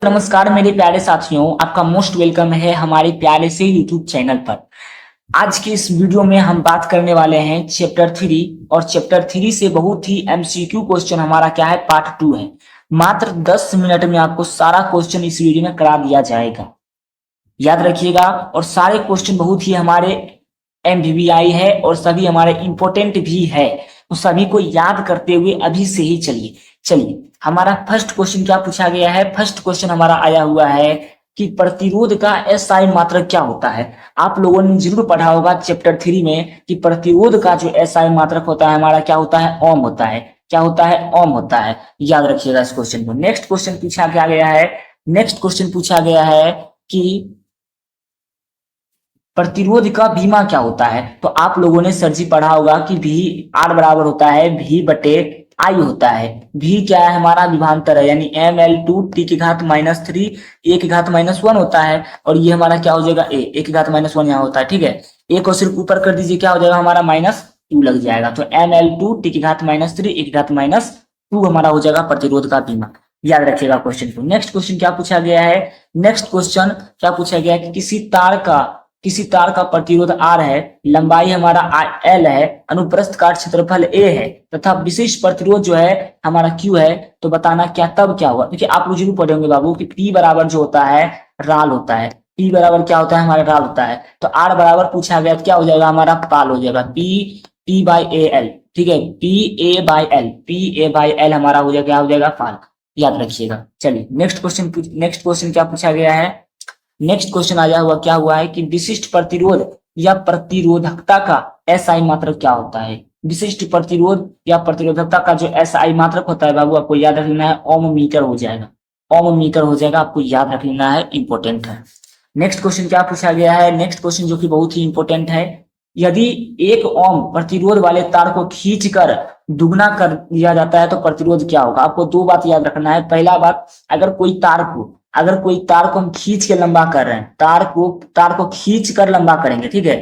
नमस्कार मेरे प्यारे साथियों, आपका मोस्ट वेलकम है हमारे प्यारे से यूट्यूब चैनल पर। आज की इस वीडियो में हम बात करने वाले हैं चैप्टर 3 और चैप्टर 3 से बहुत ही एमसीक्यू क्वेश्चन हमारा क्या है, पार्ट 2 है। मात्र 10 मिनट में आपको सारा क्वेश्चन इस वीडियो में करा दिया जाएगा, याद रखिएगा। और सारे क्वेश्चन बहुत ही हमारे एमवीवीआई है और सभी हमारे इंपॉर्टेंट भी है, तो सभी को याद करते हुए अभी से ही चलिए चलिए हमारा फर्स्ट क्वेश्चन क्या पूछा गया है। फर्स्ट क्वेश्चन हमारा आया हुआ है कि प्रतिरोध का एसआई मात्रक क्या होता है। आप लोगों ने जरूर पढ़ा होगा चैप्टर 3 में कि प्रतिरोध का जो एसआई मात्रक होता है हमारा क्या होता है, ओम होता है। क्या होता है? ओम होता है। याद रखिएगा इस क्वेश्चन को। नेक्स्ट क्वेश्चन पूछा गया है, नेक्स्ट क्वेश्चन पूछा गया है कि प्रतिरोध का बीमा क्या होता है। तो आप लोगों ने सर जी पढ़ा होगा कि भी आर बराबर होता है भी बटे आई होता है। भी क्या है, हमारा विभवांतर है, यानी ml2 टी की घात -3 ए की घात -1 होता है। और ये हमारा क्या हो जाएगा, ए की घात -1 यहाँ होता है। ठीक है, ए को सिर्फ ऊपर कर दीजिए, क्या हो जाएगा हमारा -2 लग जाएगा। तो ml2 टी की घात -3 ए की घात -2 हमारा हो जाएगा प्रतिरोध का बीमा। याद रखिएगा क्वेश्चन को। नेक्स्ट क्वेश्चन क्या पूछा गया है, नेक्स्ट क्वेश्चन क्या पूछा गया है कि किसी तार का प्रतिरोध R है, लंबाई हमारा L है, अनुप्रस्थ काट क्षेत्रफल A है तथा विशिष्ट प्रतिरोध जो है हमारा Q है। तो बताना क्या तब क्या हुआ। देखिए आप लोग जरूर पढ़े होंगे बाबू कि P बराबर जो होता है राल होता है। P बराबर क्या होता है, हमारा राल होता है। तो R बराबर पूछा गया, क्या हो जाएगा हमारा पाल हो जाएगा, P बाई ए एल। ठीक है, P a बाई एल हमारा हो जाएगा, क्या हो जाएगा, पाल। याद रखिएगा। चलिए नेक्स्ट क्वेश्चन क्या पूछा गया है। नेक्स्ट क्वेश्चन आया हुआ क्या हुआ है कि विशिष्ट प्रतिरोध या प्रतिरोधकता का एसआई मात्रक क्या होता है। विशिष्ट प्रतिरोध या प्रतिरोधकता का जो एसआई मात्रक होता है बाबू, आपको याद रख लेना है, ओम मीटर हो जाएगा। ओम मीटर हो जाएगा, आपको याद रख लेना है, इंपॉर्टेंट है। नेक्स्ट क्वेश्चन क्या पूछा गया है, नेक्स्ट क्वेश्चन जो कि बहुत ही इंपॉर्टेंट है, यदि 1 ओम प्रतिरोध वाले तार को खींचकर दुगना कर दिया जाता है तो प्रतिरोध क्या होगा। आपको दो बात याद रखना है। पहला बात, अगर कोई तार को हम खींच के लंबा कर रहे हैं, तार को खींच कर लंबा करेंगे, ठीक है,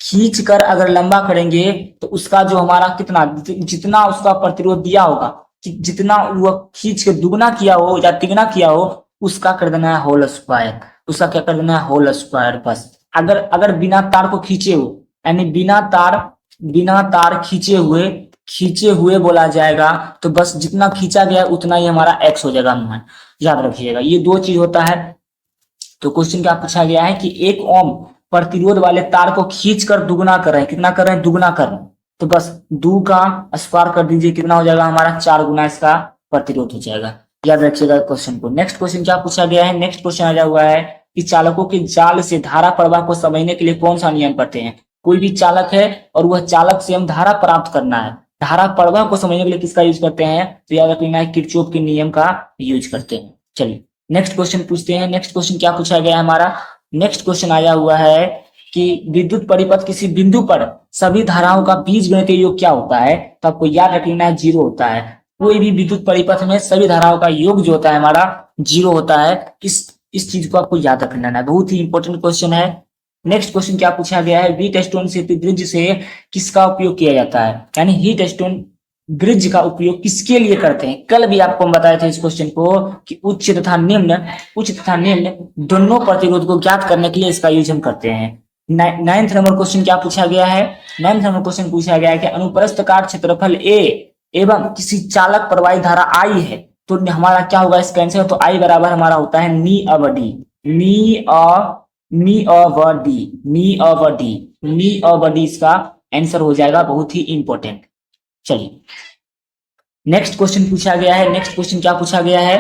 खींच कर अगर लंबा करेंगे तो उसका जो हमारा जितना उसका प्रतिरोध दिया होगा, कि जितना वो खींच के दुगना किया हो या तिगुना किया हो, उसका कर देना है होल स्क्वायर। उसका क्या कर देना है, होल स्क्वायर। बस अगर बिना तार को खींचे हो, यानी बिना तार खींचे हुए बोला जाएगा, तो बस जितना खींचा गया उतना ही हमारा एक्स हो जाएगा मान। याद रखिएगा, ये दो चीज होता है। तो क्वेश्चन क्या पूछा गया है कि 1 ओम प्रतिरोध वाले तार को खींच कर दुगना कर रहे हैं। कितना कर रहे हैं, दुगना कर रहे हैं। तो बस 2 का स्क्वायर कर दीजिए, कितना हो जाएगा हमारा, 4 गुना इसका प्रतिरोध हो जाएगा। याद रखिएगा क्वेश्चन को। नेक्स्ट क्वेश्चन क्या पूछा गया है, नेक्स्ट क्वेश्चन आया हुआ है कि चालकों के जाल से धारा प्रवाह को समझने के लिए कौन सा नियम पढ़ते हैं। कोई भी चालक है और वह चालक से हम धारा प्राप्त करना है, धारा प्रवाह को समझने के लिए किसका यूज करते हैं, तो याद रखना है, किरचॉफ के नियम का यूज करते हैं। चलिए नेक्स्ट क्वेश्चन पूछते हैं। नेक्स्ट क्वेश्चन क्या पूछा गया है हमारा, नेक्स्ट क्वेश्चन आया हुआ है कि विद्युत परिपथ किसी बिंदु पर सभी धाराओं का बीजगणितीय योग क्या होता है। तो आपको याद रख लेना है, 0 होता है। कोई भी विद्युत परिपथ में सभी धाराओं का योग जो होता है हमारा 0 होता है। इस चीज को आपको याद रख लेना है, बहुत ही इंपॉर्टेंट क्वेश्चन है। नेक्स्ट क्वेश्चन क्या पूछा गया है, हीट स्टोन से ब्रिज से किसका उपयोग किया जाता है, यानी हीट स्टोन ब्रिज का उपयोग किसके लिए करते हैं। कल भी आपको हम बताए थे इस क्वेश्चन को कि उच्च तथा निम्न दोनों प्रतिरोध को ज्ञात करने के लिए इसका यूज हम करते हैं। 9th नंबर क्वेश्चन क्या पूछा गया है, 9th नंबर क्वेश्चन पूछा गया है कि अनुप्रस्थ काट क्षेत्रफल ए एवं किसी चालक प्रवाही धारा आई है, तो हमारा क्या होगा इसका आंसर। तो आई बराबर हमारा होता है नी अवधि इसका आंसर हो जाएगा, बहुत ही इंपॉर्टेंट। चलिए नेक्स्ट क्वेश्चन पूछा गया है। नेक्स्ट क्वेश्चन क्या पूछा गया है,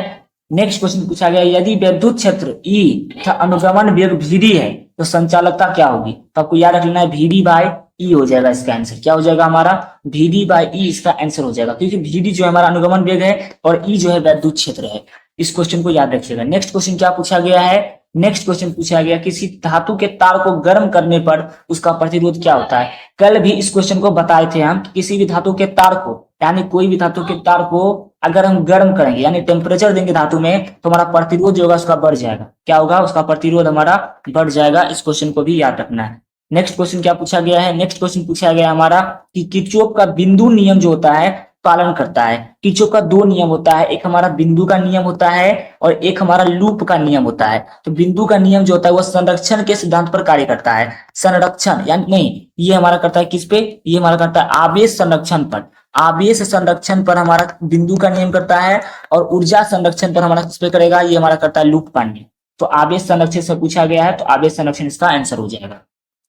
नेक्स्ट क्वेश्चन पूछा गया है, यदि विद्युत क्षेत्र E तथा अनुगमन वेग VD है तो संचालकता क्या होगी। तो आपको याद रख लेना है, VD बाई E हो जाएगा इसका आंसर। क्या हो जाएगा हमारा, VD बाई E इसका आंसर हो जाएगा, क्योंकि VD जो है हमारा अनुगमन वेग है और E जो है विद्युत क्षेत्र है। इस क्वेश्चन को याद रखिएगा। नेक्स्ट क्वेश्चन क्या पूछा गया है, नेक्स्ट क्वेश्चन पूछा गया किसी धातु के तार को गर्म करने पर उसका प्रतिरोध क्या होता है। कल भी इस क्वेश्चन को बताए थे हम, किसी भी धातु के तार को, यानी कोई भी धातु के तार को अगर हम गर्म करेंगे, यानी टेम्परेचर देंगे धातु में, तो हमारा प्रतिरोध जो होगा उसका बढ़ जाएगा। क्या होगा, उसका प्रतिरोध हमारा बढ़ जाएगा। इस क्वेश्चन को भी याद रखना है। नेक्स्ट क्वेश्चन क्या पूछा गया है, नेक्स्ट क्वेश्चन पूछा गया हमारा कि किरचॉफ का बिंदु नियम जो होता है पालन करता है। किरचॉफ का दो नियम होता है, एक हमारा बिंदु का नियम होता है और एक हमारा लूप का नियम होता है। तो बिंदु का नियम जो होता है वो संरक्षण के सिद्धांत पर कार्य करता है। संरक्षण यानी नहीं, ये हमारा करता है किस पे, ये हमारा करता है आवेश संरक्षण पर। आवेश संरक्षण पर हमारा बिंदु का नियम करता है और ऊर्जा संरक्षण पर हमारा किस पे करेगा, ये हमारा करता है लूप का नियम। तो आवेश संरक्षण से पूछा गया है, तो आवेश संरक्षण इसका आंसर हो जाएगा।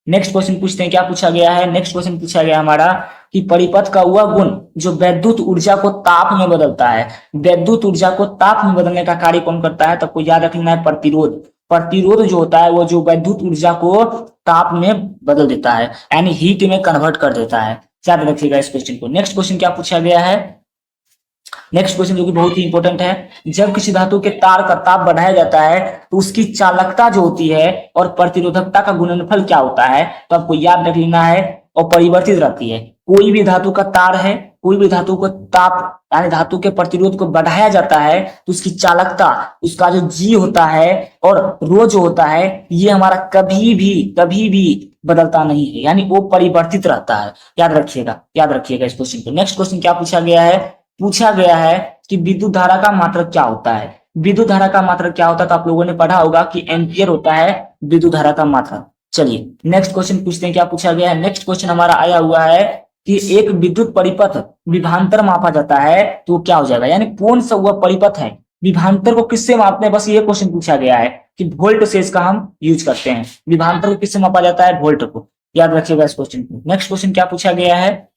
नेक्स्ट क्वेश्चन पूछते हैं, क्या पूछा गया है। नेक्स्ट क्वेश्चन पूछा गया हमारा कि परिपथ का वह गुण जो विद्युत ऊर्जा को ताप में बदलता है। विद्युत ऊर्जा को ताप में बदलने का कार्य कौन करता है, तो आपको याद रखना है प्रतिरोध। प्रतिरोध जो होता है वो जो विद्युत ऊर्जा को ताप में बदल देता है, यानी हीट में कन्वर्ट कर देता है। याद रखिएगा इस क्वेश्चन को। नेक्स्ट क्वेश्चन क्या पूछा गया है। नेक्स्ट क्वेश्चन जो कि बहुत ही इंपॉर्टेंट है, जब किसी धातु के तार का ताप बढ़ाया जाता है तो उसकी चालकता जो होती है और प्रतिरोधकता का गुणनफल क्या होता है, तो आपको याद रख लेना है, और परिवर्तित रहती है। कोई भी धातु का तार है, कोई भी धातु को ताप यानी धातु के प्रतिरोध को बढ़ाया जाता है तो उसकी चालकता, उसका जो जी होता है और रो जो होता है, ये हमारा कभी भी बदलता नहीं है, यानी वो परिवर्तित रहता है। याद रखिएगा इस क्वेश्चन को। नेक्स्ट क्वेश्चन क्या पूछा गया है। पूछा गया है कि विद्युत धारा का मात्रक क्या होता है। विद्युत धारा का मात्रक क्या होता है, तो आप लोगों ने पढ़ा होगा कि एम्पियर होता है विद्युत धारा का मात्रक। चलिए नेक्स्ट क्वेश्चन पूछते हैं, क्या पूछा गया है। नेक्स्ट क्वेश्चन हमारा आया हुआ है कि एक विद्युत परिपथ विभवांतर मापा जाता है तो क्या हो जाएगा, यानी कौन सा वह परिपथ है, विभवांतर को किससे मापते हैं, बस ये क्वेश्चन पूछा गया है कि वोल्ट से इसका हम यूज करते हैं। विभवांतर को किससे मापा जाता है, वोल्ट को। याद रखिएगा इस क्वेश्चन को। नेक्स्ट क्वेश्चन क्या पूछा गया है।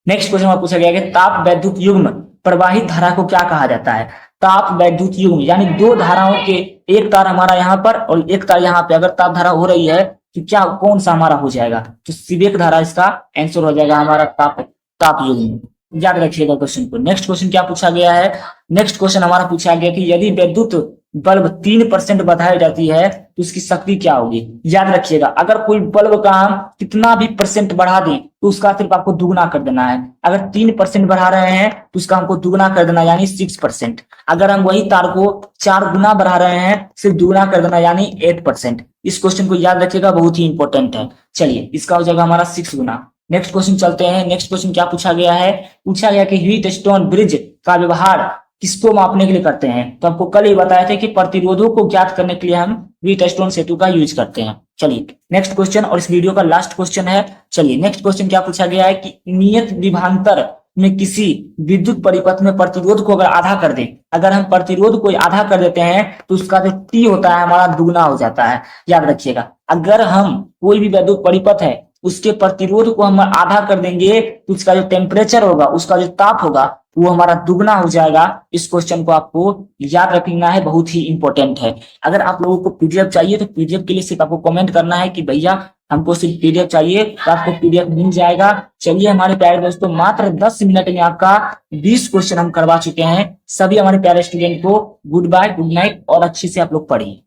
नेक्स्ट क्वेश्चन में पूछा गया कि ताप वैद्युत युग्म प्रवाहित धारा को क्या कहा जाता है। ताप वैद्युत युग्म यानी दो धाराओं के, एक तार हमारा यहाँ पर और एक तार यहाँ पे, अगर ताप धारा हो रही है तो क्या कौन सा हमारा हो जाएगा, तो सीबेक धारा इसका आंसर हो जाएगा हमारा ताप युग्म। याद रखिएगा क्वेश्चन को। नेक्स्ट क्वेश्चन क्या पूछा गया है। नेक्स्ट क्वेश्चन हमारा पूछा गया कि यदि विद्युत बल्ब 3% बढ़ाई जाती है तो उसकी शक्ति क्या होगी। याद रखिएगा, अगर कोई बल्ब का हम कितना भी परसेंट बढ़ा दें तो उसका सिर्फ आपको दुगना कर देना है। अगर 3% बढ़ा रहे हैं तो उसका हमको दुगना कर देना, यानी 6%। अगर हम वही तार को 4 गुना बढ़ा रहे हैं, सिर्फ दुगना कर देना, यानी 8%। इस क्वेश्चन को याद रखिएगा, बहुत ही इंपॉर्टेंट है। चलिए इसका हो जाएगा हमारा 6 गुना। नेक्स्ट क्वेश्चन चलते हैं। नेक्स्ट क्वेश्चन क्या पूछा गया है। पूछा गया कि व्हीटस्टोन ब्रिज का व्यवहार किसको मापने के लिए करते हैं, तो आपको कल ही बताया थे कि प्रतिरोधों को ज्ञात करने के लिए हम व्हीटस्टोन सेतु का यूज करते हैं। चलिए नेक्स्ट क्वेश्चन, और इस वीडियो का लास्ट क्वेश्चन है। चलिए नेक्स्ट क्वेश्चन क्या पूछा गया है कि नियत विभवांतर में किसी विद्युत परिपथ में प्रतिरोध को अगर आधा कर दें, अगर हम प्रतिरोध को आधा कर देते हैं तो उसका जो टी होता है हमारा दुगना हो जाता है। याद रखिएगा, अगर हम कोई भी विद्युत परिपथ है उसके प्रतिरोध को हम आधा कर देंगे तो उसका जो टेम्परेचर होगा, उसका जो ताप होगा, वो हमारा दुगना हो जाएगा। इस क्वेश्चन को आपको याद रखना है, बहुत ही इंपॉर्टेंट है। अगर आप लोगों को पीडीएफ चाहिए तो पीडीएफ के लिए सिर्फ आपको कमेंट करना है कि भैया हमको सिर्फ पीडीएफ चाहिए, तो आपको पीडीएफ मिल जाएगा। चलिए हमारे प्यारे दोस्तों, मात्र 10 मिनट में आपका 20 क्वेश्चन हम करवा चुके हैं। सभी हमारे प्यारे स्टूडेंट को गुड बाय, गुड नाइट, और अच्छे से आप लोग पढ़िए।